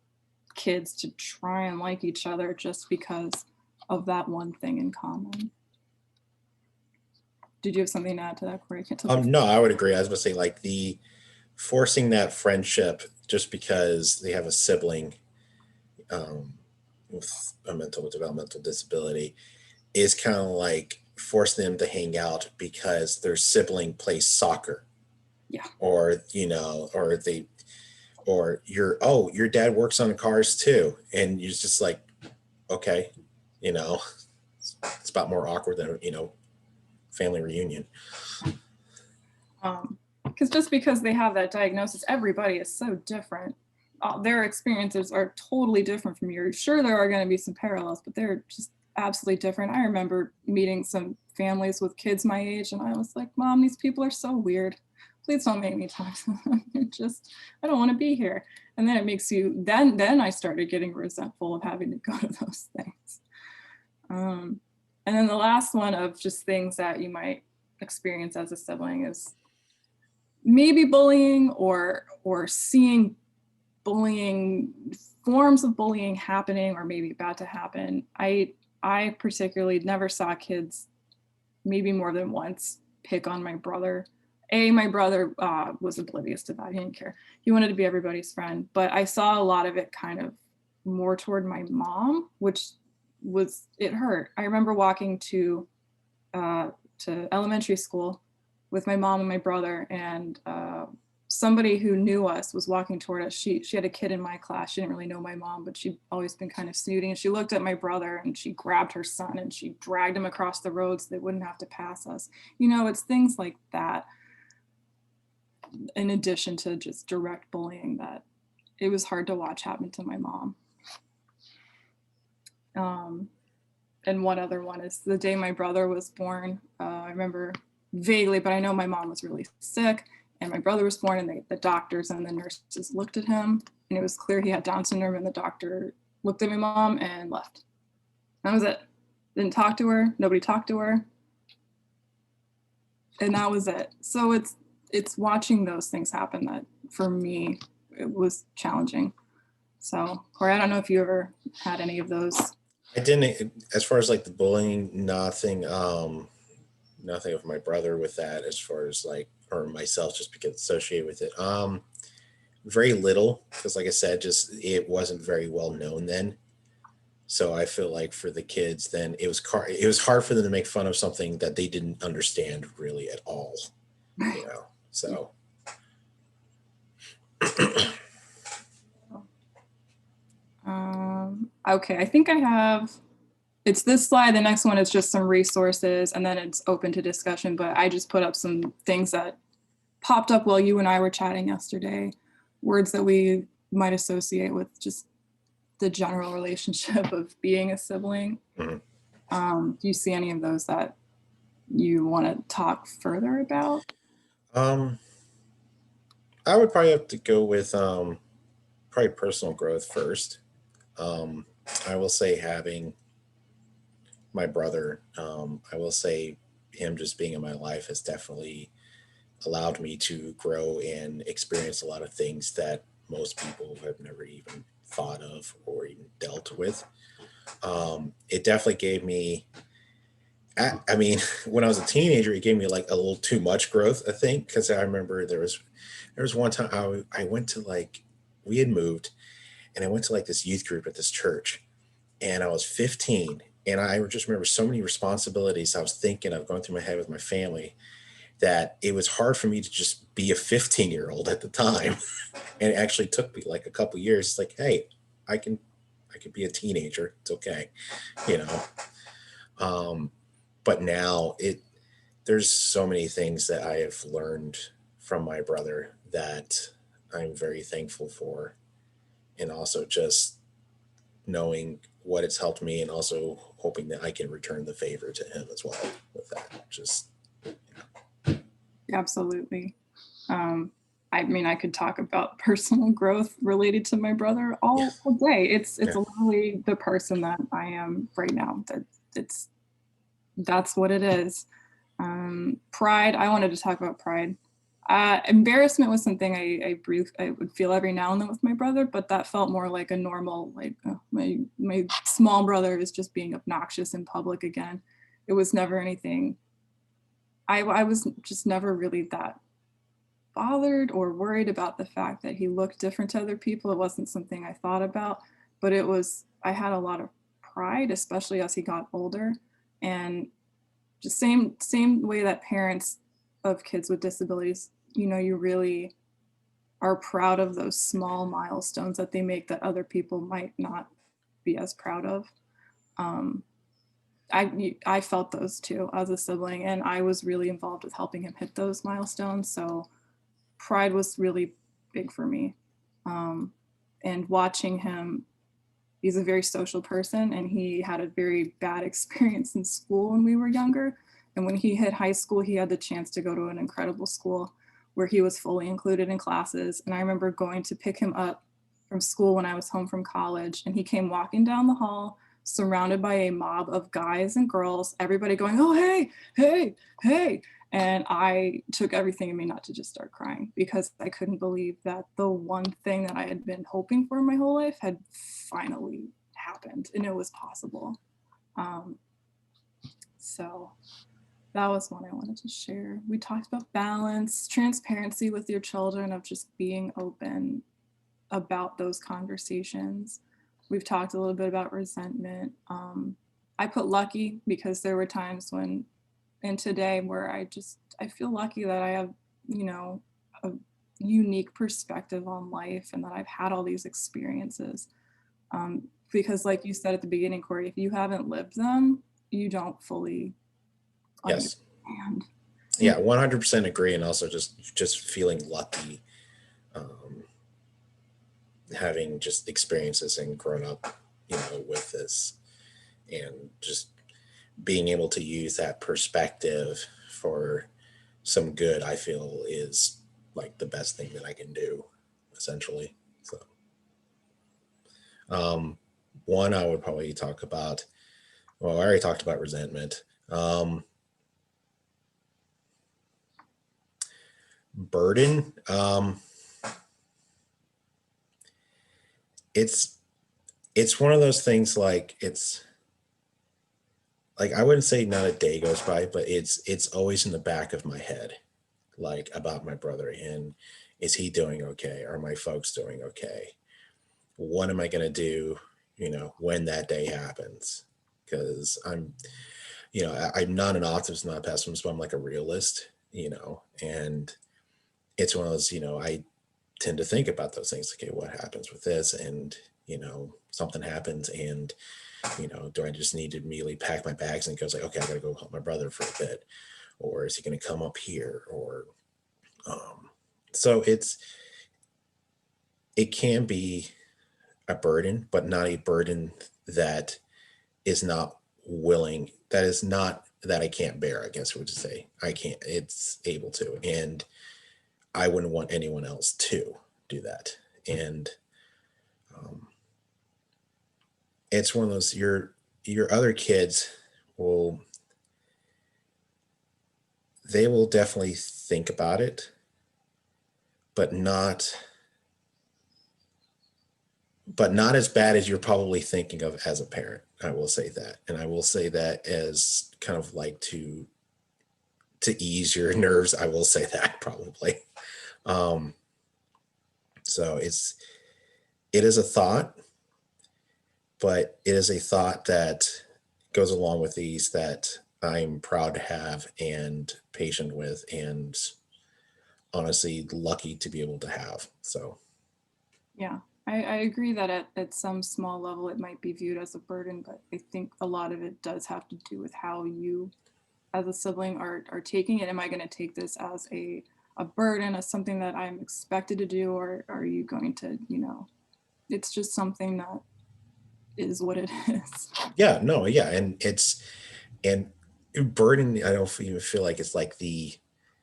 kids to try and like each other just because of that one thing in common. Did you have something to add to that, Corey? No, I would agree. I was going to say like the forcing that friendship just because they have a sibling with a mental developmental disability is kind of like forcing them to hang out because their sibling plays soccer. Yeah. Or, you know, or your dad works on cars too. And you're just like, okay, you know, it's about more awkward than, you know, family reunion. Because just because they have that diagnosis, everybody is so different. Their experiences are totally different from yours. Sure, there are going to be some parallels, but they're just absolutely different. I remember meeting some families with kids my age, and I was like, Mom, these people are so weird. Please don't make me talk to them. I don't want to be here. And then it makes you, then I started getting resentful of having to go to those things. And then the last one of just things that you might experience as a sibling is maybe bullying or seeing bullying, forms of bullying happening or maybe about to happen. I particularly never saw kids, maybe more than once, pick on my brother. My brother was oblivious to that. He didn't care. He wanted to be everybody's friend. But I saw a lot of it kind of more toward my mom, which it hurt. I remember walking to elementary school with my mom and my brother, and somebody who knew us was walking toward us. She had a kid in my class. She didn't really know my mom, but she'd always been kind of snooty. And she looked at my brother and she grabbed her son and she dragged him across the road so they wouldn't have to pass us. You know, it's things like that, in addition to just direct bullying, that it was hard to watch happen to my mom. And one other one is the day my brother was born. I remember vaguely, but I know my mom was really sick and my brother was born, and the doctors and the nurses looked at him and it was clear he had Down syndrome, and the doctor looked at my mom and left. That was it. Didn't talk to her. Nobody talked to her. And that was it. So it's watching those things happen that for me, it was challenging. So Corey, I don't know if you ever had any of those. I didn't, as far as like the bullying, nothing of my brother with that, as far as like, or myself, just because associated with it. very little, because like I said, just it wasn't very well known then. So I feel like for the kids then it was hard for them to make fun of something that they didn't understand really at all, you know. So Okay, I think I have, it's this slide. The next one is just some resources and then it's open to discussion, but I just put up some things that popped up while you and I were chatting yesterday, words that we might associate with just the general relationship of being a sibling. Mhm. Do you see any of those that you want to talk further about? I would probably have to go with probably personal growth first. I will say having my brother, I will say him just being in my life has definitely allowed me to grow and experience a lot of things that most people have never even thought of or even dealt with. It definitely gave me, I mean, when I was a teenager, it gave me like a little too much growth, I think, because I remember there was one time I went to like, we had moved and I went to like this youth group at this church and I was 15 and I just remember so many responsibilities I was thinking of going through my head with my family that it was hard for me to just be a 15-year-old at the time. And it actually took me like a couple years. It's like, hey, I can I could be a teenager. It's okay, you know. Um, but now there's so many things that I have learned from my brother that I'm very thankful for. And also just knowing what it's helped me and also hoping that I can return the favor to him as well with that. Just Absolutely. I mean, I could talk about personal growth related to my brother yeah, all day. It's yeah, literally the person that I am right now. It's that's what it is. Pride. I wanted to talk about pride. Embarrassment was something I would feel every now and then with my brother, but that felt more like a normal, like my small brother is just being obnoxious in public again. It was never anything. I was just never really that bothered or worried about the fact that he looked different to other people. It wasn't something I thought about, but I had a lot of pride, especially as he got older. And just same way that parents of kids with disabilities, you really are proud of those small milestones that they make that other people might not be as proud of. Um, I felt those too as a sibling, and I was really involved with helping him hit those milestones. So pride was really big for me. Um, and watching him, he's a very social person and he had a very bad experience in school when we were younger. And when he hit high school, he had the chance to go to an incredible school where he was fully included in classes. And I remember going to pick him up from school when I was home from college, and he came walking down the hall surrounded by a mob of guys and girls, everybody going, "Oh, hey, hey, hey." And I took everything in me not to just start crying because I couldn't believe that the one thing that I had been hoping for my whole life had finally happened and it was possible. Um, so that was one I wanted to share. We talked about balance, transparency with your children, of just being open about those conversations. We've talked a little bit about resentment. I put lucky because there were times when, and today, where I feel lucky that I have, a unique perspective on life and that I've had all these experiences. Because like you said at the beginning, Corey, if you haven't lived them, you don't fully yes, understand. yeah, 100% agree. And also just feeling lucky, um, having just experiences and grown up, with this, and just being able to use that perspective for some good, I feel is like the best thing that I can do, essentially. So, um, one I would probably talk about. Well, I already talked about resentment. Burden. It's it's one of those things like it's like I wouldn't say not a day goes by, but it's always in the back of my head, like about my brother, and Is he doing okay? Are my folks doing okay? What am I going to do, when that day happens? Because I'm not an optimist, not a pessimist, but I'm like a realist, and it's one of those, I tend to think about those things. Okay, what happens with this? And, something happens, and, do I just need to immediately pack my bags and go like, okay, I got to go help my brother for a bit? Or is he going to come up here? Or, so it can be a burden, but not a burden that is not that I can't bear, I guess we would say. It's able to. And I wouldn't want anyone else to do that. And it's one of those, your other kids they will definitely think about it, but not as bad as you're probably thinking of as a parent. I will say that. And I will say that as kind of like to ease your nerves. I will say that probably. So it is a thought, but it is a thought that goes along with these that I'm proud to have and patient with, and honestly lucky to be able to have. So Yeah, I agree that at some small level it might be viewed as a burden, but I think a lot of it does have to do with how you as a sibling are taking it. Am I going to take this as a burden, as something that I'm expected to do, or are you going to, it's just something that is what it is. yeah, no, yeah. And burden, I don't even feel like it's like the,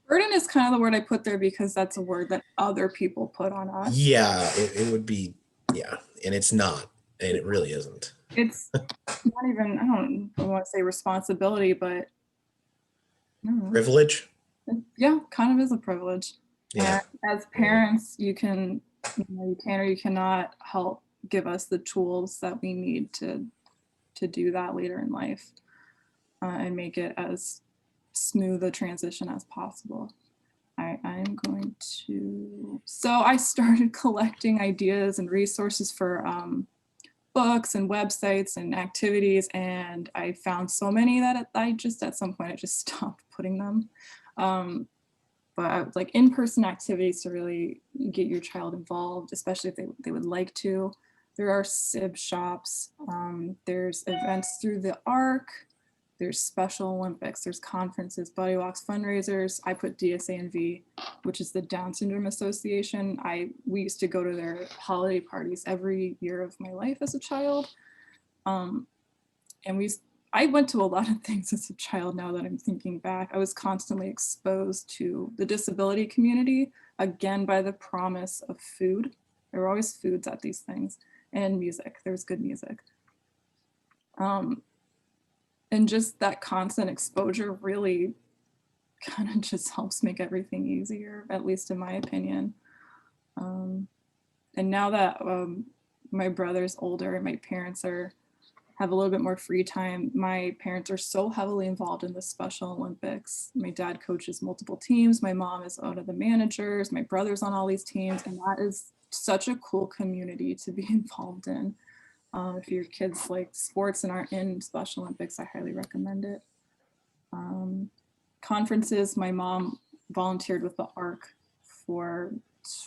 Burden is kind of the word I put there because that's a word that other people put on us. yeah, it would be, yeah. And it's not, and it really isn't. It's not even, I don't want to say responsibility, but Privilege. Yeah, kind of is a privilege. Yeah. And as parents, you can or you cannot help give us the tools that we need to do that later in life, and make it as smooth a transition as possible. I'm going to, so I started collecting ideas and resources for books and websites and activities, and I found so many that I just, at some point, I just stopped putting them. But I would like in-person activities to really get your child involved, especially if they would like to. There are SIB shops. There's events through the ARC. There's Special Olympics. There's conferences, buddy walks, fundraisers. I put DSA&V, which is the Down Syndrome Association. We used to go to their holiday parties every year of my life as a child. And I went to a lot of things as a child. Now that I'm thinking back, I was constantly exposed to the disability community, again, by the promise of food. There were always foods at these things, and music. There was good music. And just that constant exposure really kind of just helps make everything easier, at least in my opinion. And now that my brother's older and my parents have a little bit more free time, my parents are so heavily involved in the Special Olympics. My dad coaches multiple teams. My mom is one of the managers. My brother's on all these teams. And that is such a cool community to be involved in. If your kids like sports and aren't in Special Olympics, I highly recommend it. Conferences, my mom volunteered with the ARC for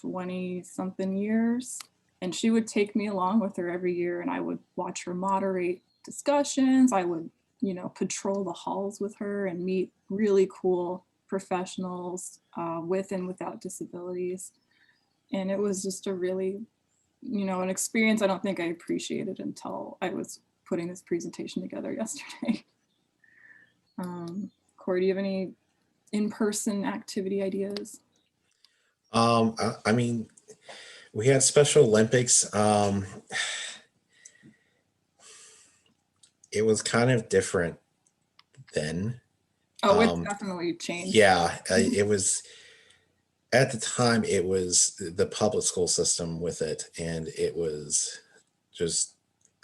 20 something years, and she would take me along with her every year, and I would watch her moderate discussions. I would, patrol the halls with her and meet really cool professionals with and without disabilities. And it was just a really, an experience I don't think I appreciated until I was putting this presentation together yesterday. Corey, do you have any in-person activity ideas? I mean, we had Special Olympics. It was kind of different then. Oh, it's definitely changed. Yeah, it was, at the time, it was the public school system with it, and it was just,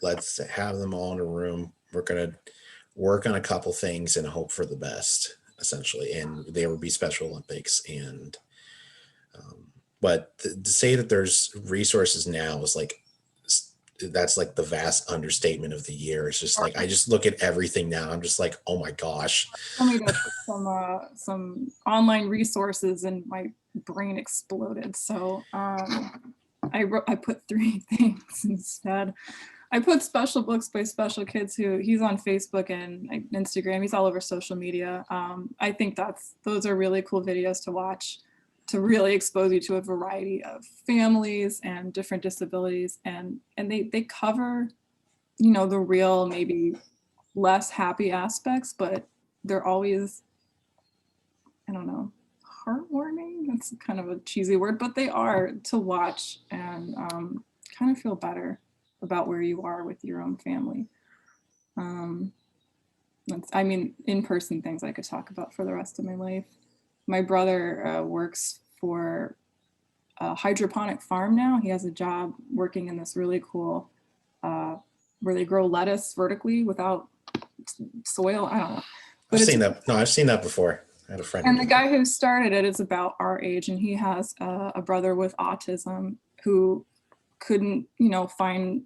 let's have them all in a room. We're going to work on a couple things and hope for the best, essentially. And there would be Special Olympics, and But to say that there's resources now is like, that's like the vast understatement of the year. It's just like, I just look at everything now. I'm just like, oh my gosh. Told me to put some online resources and my brain exploded. So I put 3 things instead. I put special books by special kids who he's on Facebook and Instagram. He's all over social media. I think those are really cool videos to watch to really expose you to a variety of families and different disabilities. And they cover, you know, the real, maybe less happy aspects, but they're always, I don't know, heartwarming. That's kind of a cheesy word, but they are to watch and kind of feel better about where you are with your own family. I mean, in-person things I could talk about for the rest of my life. My brother works for a hydroponic farm now. He has a job working in this really cool, where they grow lettuce vertically without soil. I don't know. I've seen that. No, I've seen that before. I had a friend. And the guy who started it is about our age, and he has a brother with autism who couldn't, you know, find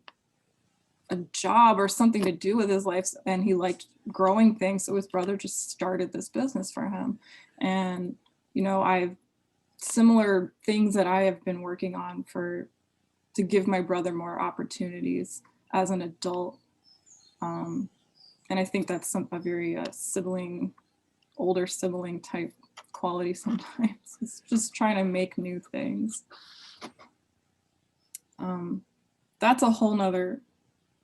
a job or something to do with his life, and he liked growing things, so his brother just started this business for him. And you know, I've similar things that I have been working on to give my brother more opportunities as an adult. And I think that's a very older sibling type quality sometimes. It's just trying to make new things. That's a whole nother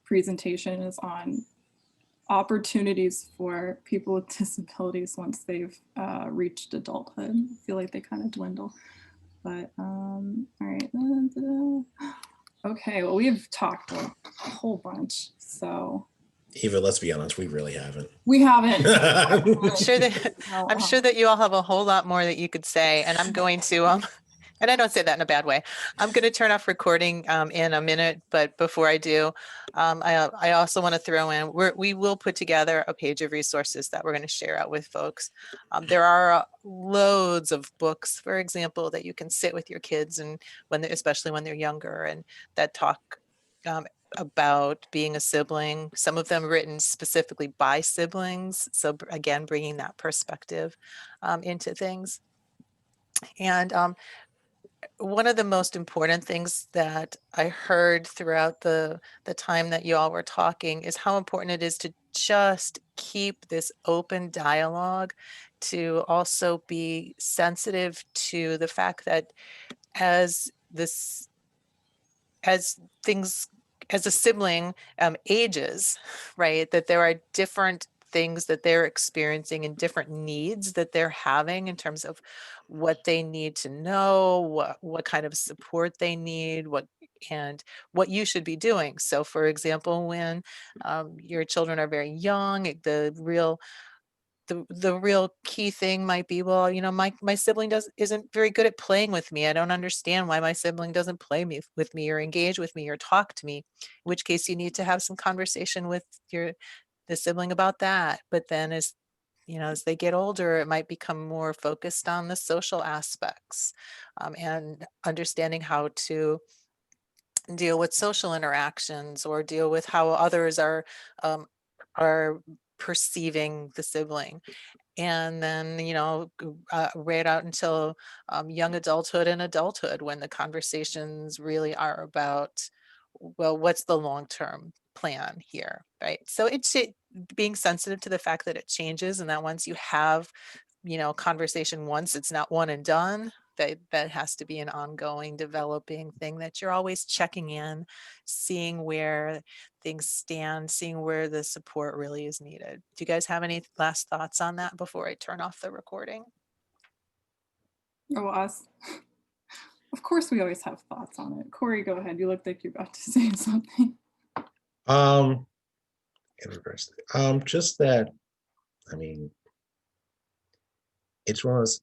presentation, is on opportunities for people with disabilities once they've reached adulthood. I feel like they kind of dwindle. But all right. Okay, well, we've talked a whole bunch, so. Eva, let's be honest, we really haven't. We haven't. I'm sure that you all have a whole lot more that you could say, and I'm going to and I don't say that in a bad way. I'm going to turn off recording in a minute, but before I do, I also want to throw in, we will put together a page of resources that we're going to share out with folks. There are loads of books, for example, that you can sit with your kids, and especially when they're younger, and that talk about being a sibling, some of them written specifically by siblings. So again, bringing that perspective into things. And one of the most important things that I heard throughout the time that you all were talking is how important it is to just keep this open dialogue, to also be sensitive to the fact that as a sibling ages, right, that there are different things that they're experiencing and different needs that they're having in terms of what they need to know, what kind of support they need, and what you should be doing. So for example, when your children are very young, the real key thing might be, well, you know, my sibling isn't very good at playing with me. I don't understand why my sibling doesn't play with me or engage with me or talk to me, in which case you need to have some conversation with the sibling about that. But then as you know, as they get older, it might become more focused on the social aspects and understanding how to deal with social interactions or deal with how others are perceiving the sibling. And then, you know, right out until young adulthood and adulthood, when the conversations really are about, well, what's the long-term plan here, right? So it's being sensitive to the fact that it changes, and that once you have, you know, conversation once, it's not one and done. That has to be an ongoing developing thing, that you're always checking in, seeing where things stand, seeing where the support really is needed. Do you guys have any last thoughts on that before I turn off the recording? Oh, us. Of course, we always have thoughts on it. Corey, go ahead. You look like you're about to say something. In regards to, just that, I mean, it's one of those,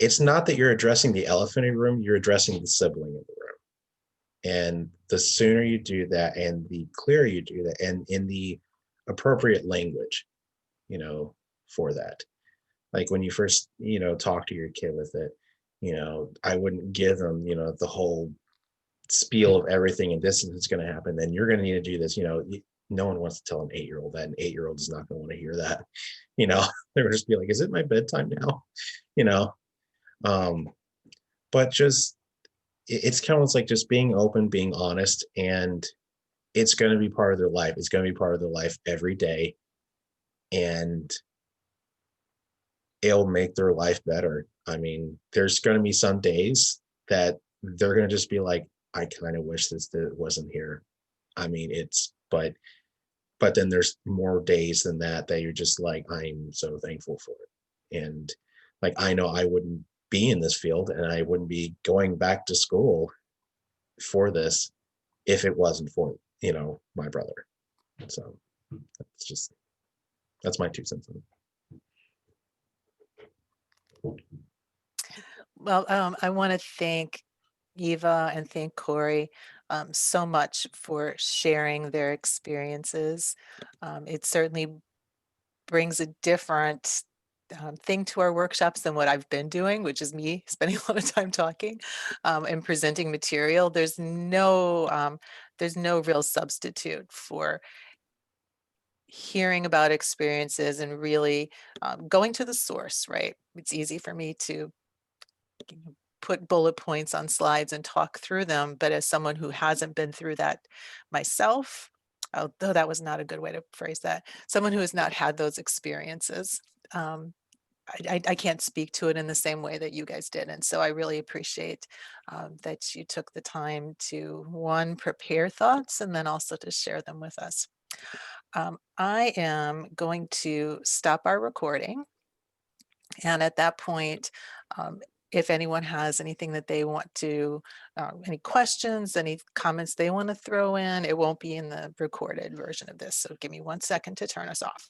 it's not that you're addressing the elephant in the room, you're addressing the sibling in the room. And the sooner you do that, and the clearer you do that, and in the appropriate language, you know, for that. Like when you first, you know, talk to your kid with it, I wouldn't give them, the whole spiel of everything and this is going to happen. Then you're going to need to do this. No one wants to tell an 8-year-old that. An 8-year-old is not going to want to hear that. They're just be like, is it my bedtime now? you know but just it's kind of like just being open, being honest, and it's going to be part of their life. It's going to be part of their life every day, and it'll make their life better. I mean, there's going to be some days that they're going to just be like, I kind of wish this wasn't here. I mean, but then there's more days than that you're just like, I'm so thankful for it. And like, I know I wouldn't be in this field and I wouldn't be going back to school for this if it wasn't for, my brother. So that's my 2 cents on it. Well, I want to thank Eva and thank Corey so much for sharing their experiences. It certainly brings a different thing to our workshops than what I've been doing, which is me spending a lot of time talking and presenting material. There's no real substitute for hearing about experiences and really going to the source, right? It's easy for me to put bullet points on slides and talk through them, but as someone who hasn't been through that myself, although that was not a good way to phrase that, someone who has not had those experiences, I can't speak to it in the same way that you guys did. And so I really appreciate that you took the time to, one, prepare thoughts and then also to share them with us. I am going to stop our recording. And at that point, if anyone has anything that they want to, any questions, any comments they want to throw in, it won't be in the recorded version of this. So give me 1 second to turn us off.